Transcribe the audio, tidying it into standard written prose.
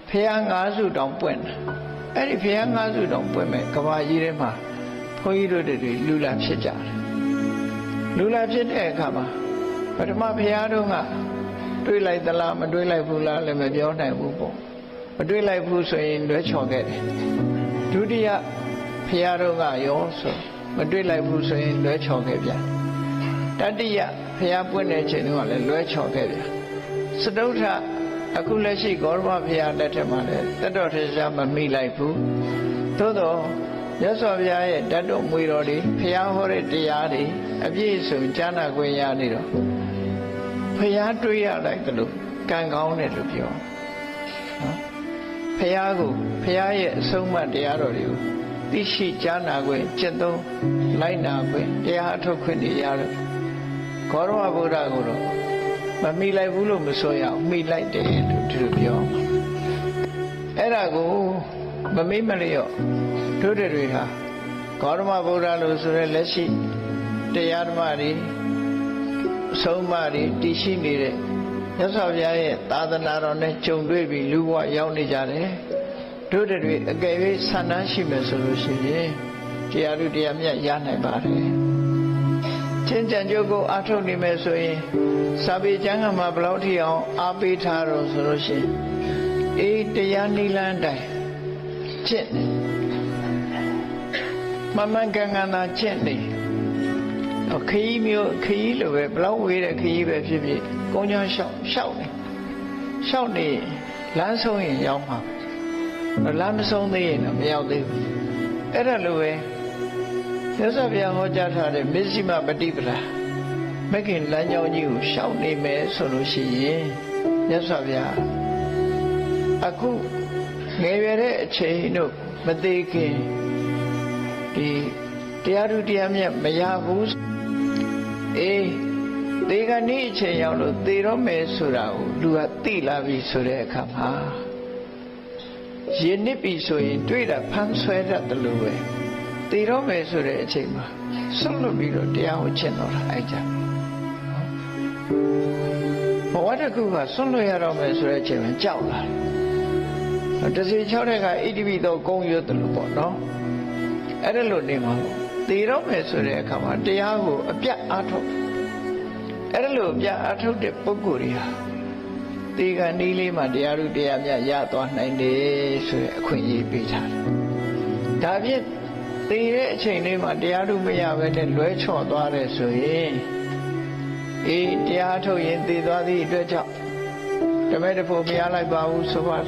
ဖះငါးစုတောင်ပွင့်အဲ့ဒီဖះငါးစုတောင်ပွင့်မဲ့ကဘာကြီးထဲမှာဘုန်းကြီးတို့တွေလူလာဖြစ်ကြတယ်လူလာဖြစ်တဲ့အခါမှာပထမဖះတို့ကတွေးလိုက်သလားမတွေးလိုက်ဘူးလားလည်းမပြောနိုင်ဘူးပေါ့မတွေးလိုက်ဘူးဆိုရင်လွဲချော်ခဲ့တယ်ဒုတိယဖះတို့ကရောဆိုမတွေးလိုက်ဘူးဆိုရင်လွဲချော်ခဲ့ပြန်တတိယဖះပွင့်တဲ့ချိန်တုန်းကလည်းလွဲချော်ခဲ့ပြန်စတုထအခုလက်ရှိဂေါရမဘုရားလက်ထက်မှာလည်းတတော်ထေရှားမမိလိုက်ဘူးသို့တော့မြတ်စွာဘုရားရဲ့တတ်တော်မွေတော်တွေဘုရားဟောတဲ့တရားတွေအပြည့်အစုံကြားနာခွင့်ရနေတော့ဘုရားတွေးရလိုက်တယ်လို့ကံကောင်းတယ်လို့ပြောနော်ဘုရားကိုဘုရားရဲ့အဆုံးအမတရားတော်တွေကိုသိရှိကြားနာခွင့်ကျင့်သုံးလိုက်နာခွင့်တရားအထုတ်ခွင့်တွေရတော့ဂေါရမဗုဒ္ဓကိုတော့မမိလိုက်ဘူးလို့မဆိုရအောင်မိလိုက်တယ်လို့သူတို့ပြောအဲ့ဒါကိုမမိမလျော့တို့တွေဟာဂေါရမဗုဒ္ဓလို့ဆိုရဲလက်ရှိတရားဓမ္မတွေအဆုံးအမတွေတည်ရှိနေတဲ့မြတ်စွာဘုရားရဲ့သာသနာတော်နဲ့ကြုံတွေ့ပြီးလူဘဝရောက်နေကြတယ်တို့တွေအကယ်၍ဆန္ဒရှိမယ်ဆိုလို့ရှိရင်တရားလူတရားမြတ်ရနိုင်ပါတယ်ချင်းကြံကြုတ်ကိုအားထုတ်နေမယ်ဆိုရင်စာပေကျမ်းဂန်မှာဘယ်လောက်ထိအောင်အားပေးထားတော့ဆိုလို့ရှိရင်အေးတရားနိလန်းတိုင်းကျင့်နေမမှန်ကန်ကန်သာကျင့်နေခရီးမျိုးခရီးလိုပဲဘယ်လောက်ဝေးတဲ့ခရီးပဲဖြစ်ဖြစ်ကုန်းချောင်းလျှောက်နေလမ်းဆုံးရင်ရောက်မှာလမ်းမဆုံးသေးရင်တော့မရောက်သေးဘူးအဲ့ဒါလိုပဲမြတ်စွာဘုရားဟောကြားထားတဲ့မဇ္ဈိမပฏิပဒါမဂ်ခင်လမ်းကြောင်းကြီးကိုရှောက်နေမယ်ဆိုလို့ရှိရင်မြတ်စွာဘုရားအခုငယ်ရွယ်တဲ့အချိန်တို့မသေးခင်ဒီတရားသူတရားမြတ်မရဘူးအေးသေကနေ့အချိန်ရောက်လို့သေတော့မယ်ဆိုတာကိုလူကသိလာပြီဆိုတဲ့အခါမှာရင်းနစ်ပြီဆိုရင်တွေ့တာဖမ်းဆွဲတတ်တယ်လို့ပဲသေတော့မယ်ဆိုတဲ့အချိန်မှာဆွတ်လွတ်ပြီးတော့တရားကိုကျင့်တော့တာအဲ့ကြဘဝတစ်ခုကဆွတ်လွတ်ရတော့မယ်ဆိုတဲ့အချိန်မှာကြောက်လာတယ်တစီ6တဲ့ကဣတိပိသောဂုံရွတ်တယ်လို့ပေါ့နော်အဲ့ဒါလို့နေမှာသေတော့မယ်ဆိုတဲ့အခါမှာတရားကိုအပြတ်အားထုတ်အဲ့ဒါလို့အပြတ်အားထုတ်တဲ့ပုဂ္ဂိုလ်တွေဟာသေကနီးလေးမှာတရားသူတရားမြတ်ရသွားနိုင်တယ်ဆိုတဲ့အခွင့်အရေးပေးထားတယ်ဒါဖြင့်သေတဲ့အချိန်လေးမှာတရားသူမရဘဲနဲ့လွဲချော့သွားတယ်ဆိုရင်အေးတရားထုတ်ရင်သေသွားသည့်အတွက်ကြောင့်တမဲတဖို့မရလိုက်ပါဘူးဆိုပါ